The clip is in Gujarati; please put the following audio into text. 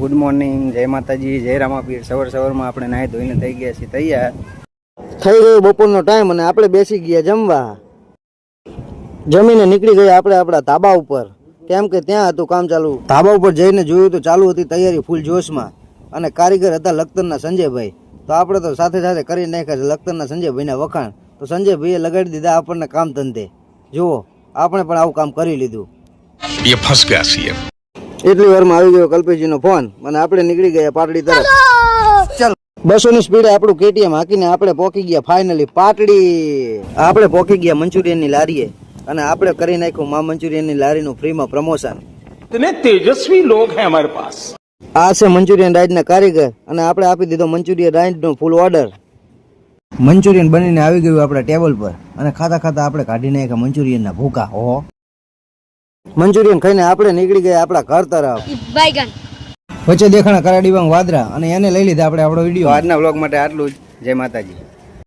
ગુડ મોર્નિંગ, જય માતાજી, જય રામાપીર। સવારમાં આપણે નાહી ધોઈને થઈ ગયા છીએ તૈયાર। થઈ ગયો બપોરનો ટાઈમ અને આપણે બેસી ગયા જમવા। જમીને નીકળી ગયા આપણે આપણા ધાબા ઉપર, કેમ કે ત્યાં હતું કામ ચાલુ। ધાબા ઉપર જઈને જોયું તો ચાલુ હતી તૈયારી ફૂલ જોશમાં, અને કારીગર હતા લખતરના સંજયભાઈ। તો આપણે તો સાથે સાથે કરી નાખ્યા લખતરના સંજયભાઈના વખાણ। તો સંજયભાઈએ લગાડી દીધા આપણને કામ ધંધે। જુઓ, આપણે પણ આવું કામ કરી લીધું। ये फंस गया सीएम। એટલી વારમાં આવી ગયો કલ્પેશજીનો ફોન અને આપણે નીકળી ગયા પાટડી તરફ। ચાલ 200 ની સ્પીડે આપણું કેટીએમ હાકીને આપણે પહોંચી ગયા ફાઇનલી પાટડી। આપણે પહોંચી ગયા મંચુરિયનની લારીએ અને આપણે કરી નાખ્યું મા મંચુરિયનની લારીનું ફ્રીમાં પ્રમોશન। इतने तेजस्वी लोग हैं हमारे पास। આ છે મંચુરિયન રાઈડના કારીગર અને આપણે આપી દીધો મંચુરિયન રાઈડનો ફૂલ ઓર્ડર। મંચુરિયન બનીને આવી ગયું આપણા ટેબલ પર અને ખાતા ખાતા આપણે કાઢી નાખ્યા મંચુરિયનના ભૂકા। ઓહો, મંચુરિયન ખાઈને આપણે નીકળી ગયા આપણા ઘર તરફ। વચ્ચે દેખાણા કરાડીવાંગ વાદરા અને એને લઈ લીધા આપણે આપણો વિડીયો। આજના વ્લોગ માટે આટલું જ। જય માતાજી।